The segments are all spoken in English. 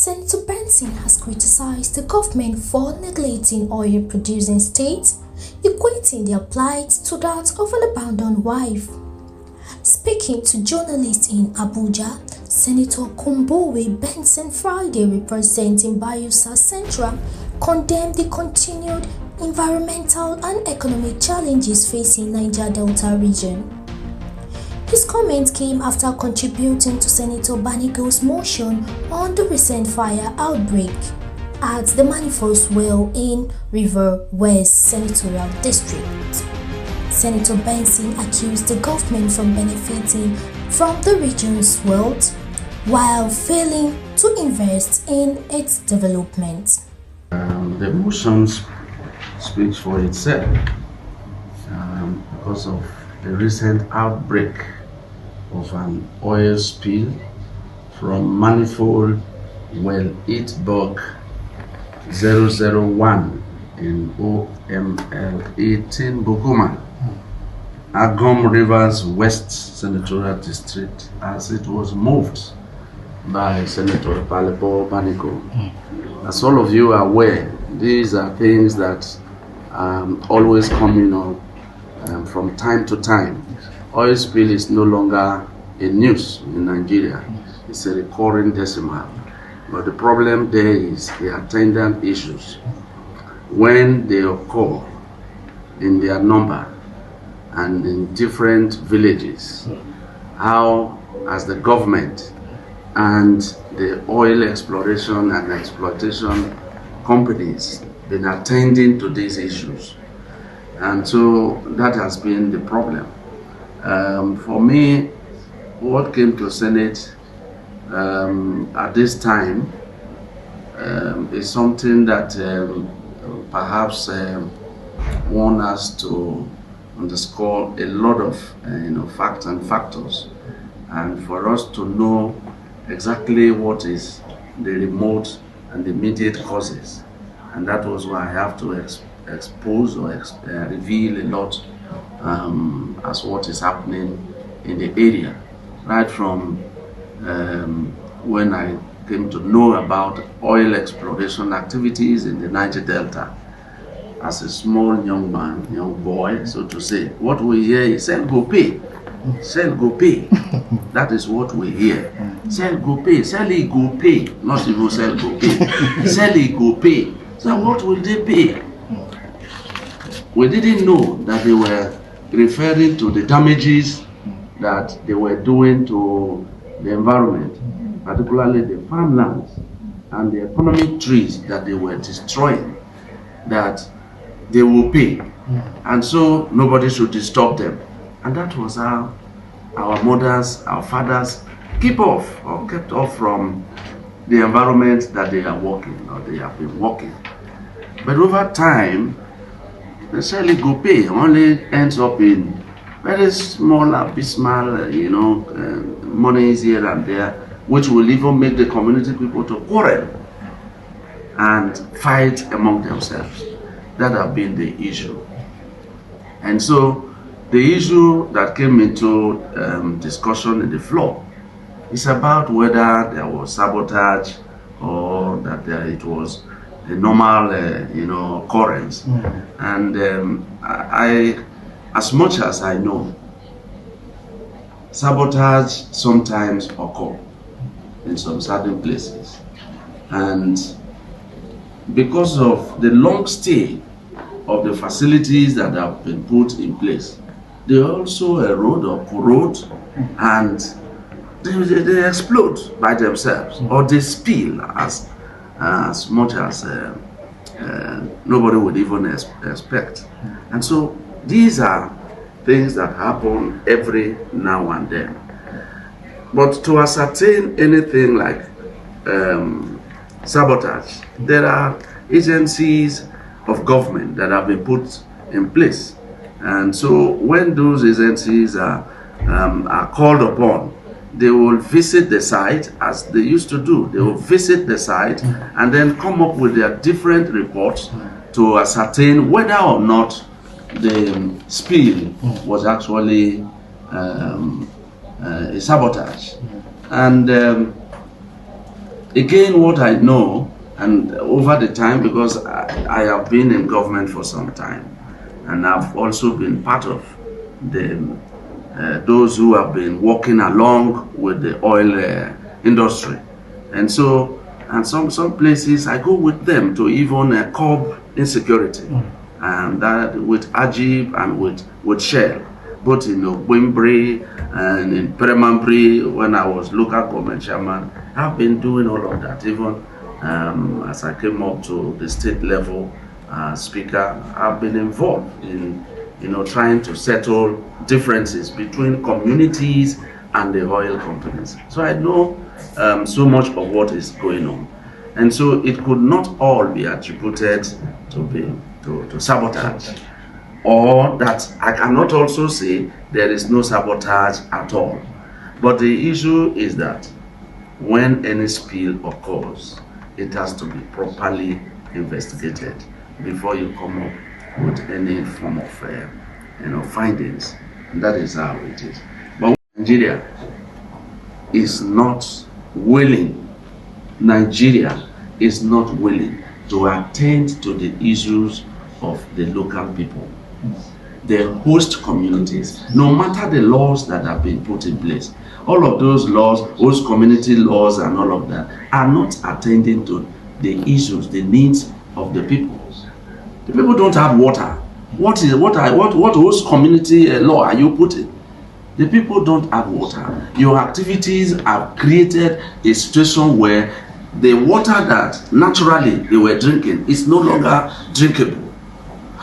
Senator Benson has criticized the government for neglecting oil-producing states, equating their plight to that of an abandoned wife. Speaking to journalists in Abuja, Senator Konbowei Benson Friday, representing Bayelsa Central, condemned the continued environmental and economic challenges facing Niger Delta region. His comment came after contributing to Senator Banigo's motion on the recent fire outbreak at the Manifold Well in River West Senatorial District. Senator Benson accused the government from benefiting from the region's wealth while failing to invest in its development. The motion speaks for itself because of the recent outbreak of an oil spill from Manifold Well 8-Bug 001 in OML 18 Bokuma, Agom Rivers West Senatorial District, as it was moved by Senator Banigo. As all of you are aware, these are things that always coming up from time to time. Oil spill is no longer a news in Nigeria. It's a recurring decimal. But the problem there is the attendant issues. When they occur in their number and in different villages, how as the government and the oil exploration and exploitation companies been attending to these issues. And so that has been the problem. For me, what came to Senate at this time is something that perhaps one has to underscore a lot of facts and factors, and for us to know exactly what is the remote and the immediate causes. And that was why I have to expose or reveal a lot as what is happening in the area. Right from when I came to know about oil exploration activities in the Niger Delta, as a small young man, young boy, so to say, what we hear is sell go pay. Sell go pay. That is what we hear. Sell go pay. Sell it go pay. Not even sell go pay. Sell it go pay. So what will they pay? We didn't know that they were referring to the damages that they were doing to the environment, particularly the farmlands and the economic trees that they were destroying, that they will pay. And so nobody should disturb them. And that was how our mothers, our fathers kept off from the environment that they are working or they have been working. But over time, the sell go pay only ends up in very small, abysmal, monies here and there, which will even make the community people to quarrel and fight among themselves. That have been the issue. And so the issue that came into discussion in the floor is about whether there was sabotage or that it was a normal occurrence. And I, as much as I know, sabotage sometimes occur in some certain places. And because of the long stay of the facilities that have been put in place, they also erode or corrode, and they explode by themselves, or they spill as much as nobody would even expect. And so these are things that happen every now and then. But to ascertain anything like sabotage, there are agencies of government that have been put in place. And so when those agencies are called upon, they will visit the site as they used to do. They will visit the site and then come up with their different reports to ascertain whether or not the spill was actually a sabotage. And again, what I know, and over the time, because I have been in government for some time, and I've also been part of the those who have been working along with the oil industry, and so, and some places I go with them to even curb insecurity, and that with Ajib and with Shell, both in Wimbury and in Premambri. When I was local government chairman, I've been doing all of that. Even as I came up to the state level speaker, I've been involved in trying to settle differences between communities and the oil companies. So I know so much of what is going on, and so it could not all be attributed to sabotage, or that I cannot also say there is no sabotage at all. But the issue is that when any spill occurs, it has to be properly investigated before you come up with any form of findings. And that is how it is. But Nigeria is not willing. Nigeria is not willing to attend to the issues of the local people, the host communities. No matter the laws that have been put in place, all of those laws, host community laws and all of that, are not attending to the issues, the needs of the people. The people don't have water. What host community law are you putting? The people don't have water. Your activities have created a situation where the water that naturally they were drinking is no longer drinkable.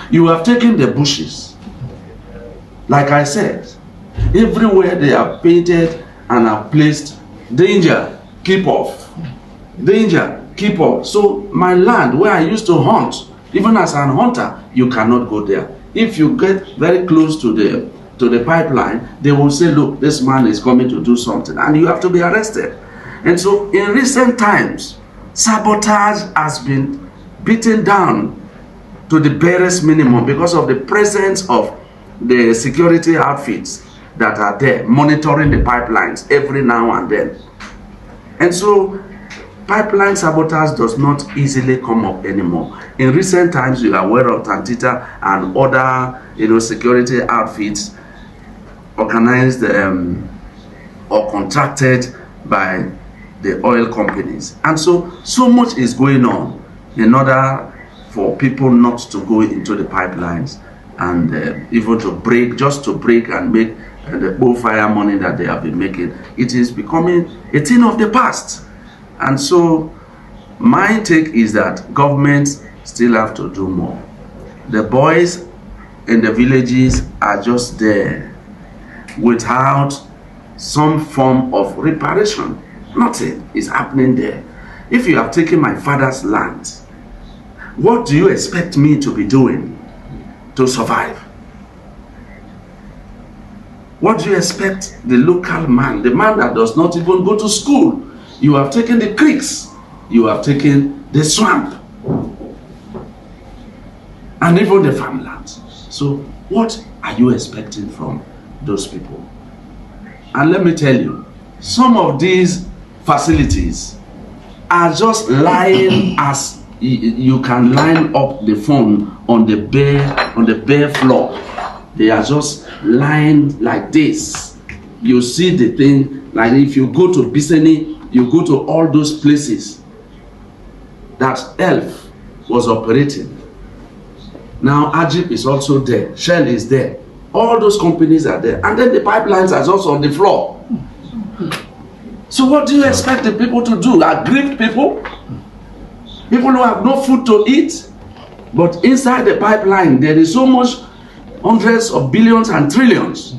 You have taken the bushes. Like I said, everywhere they have painted and have placed danger, keep off. Danger, keep off. So my land where I used to hunt, even as an hunter, you cannot go there. If you get very close to the pipeline, they will say, look, this man is coming to do something, and you have to be arrested. And so in recent times, sabotage has been beaten down to the barest minimum because of the presence of the security outfits that are there monitoring the pipelines every now and then. And so pipeline sabotage does not easily come up anymore. In recent times, you are aware of Tantita and other security outfits organized or contracted by the oil companies. And so much is going on in order for people not to go into the pipelines and even to break and make the bullfire money that they have been making. It is becoming a thing of the past. And so my take is that governments still have to do more. The boys in the villages are just there without some form of reparation. Nothing is happening there. If you have taken my father's land, what do you expect me to be doing to survive? What do you expect the local man, the man that does not even go to school? You have taken the creeks, you have taken the swamp, and even the farmlands. So what are you expecting from those people? And let me tell you, some of these facilities are just lying as you can line up the phone on the bare floor. They are just lying like this. You see the thing, like if you go to Biseni, you go to all those places that ELF was operating. Now Ajib is also there, Shell is there, all those companies are there, and then the pipelines are just on the floor. So what do you expect the people to do? Aggrieved people? People who have no food to eat? But inside the pipeline there is so much, hundreds of billions and trillions.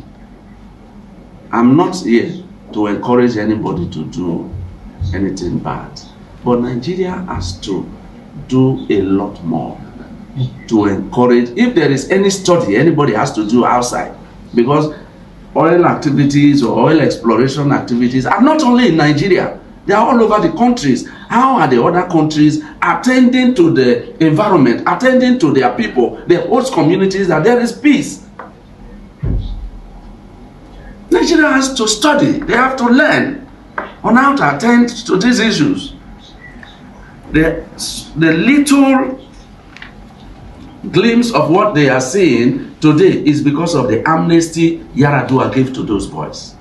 I'm not here to encourage anybody to do anything bad, but Nigeria has to do a lot more to encourage. If there is any study anybody has to do outside, because oil activities or oil exploration activities are not only in Nigeria, they are all over the countries. How are the other countries attending to the environment, attending to their people, the host communities, that there is peace? Nigeria has to study, they have to learn on how to attend to these issues. The little glimpse of what they are seeing today is because of the amnesty Yaradua gave to those boys.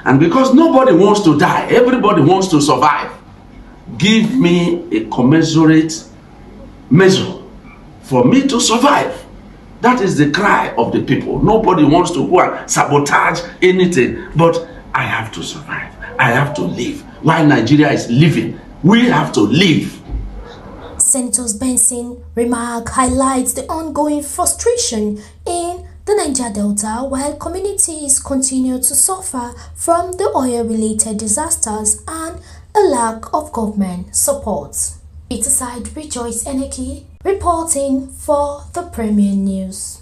And because nobody wants to die, everybody wants to survive. Give me a commensurate measure for me to survive. That is the cry of the people. Nobody wants to go and sabotage anything, but I have to survive. I have to live. While Nigeria is living, we have to live. Senator Benson remark highlights the ongoing frustration in the Niger Delta while communities continue to suffer from the oil-related disasters and a lack of government support. It aside Rejoice Eneki reporting for the Premier News.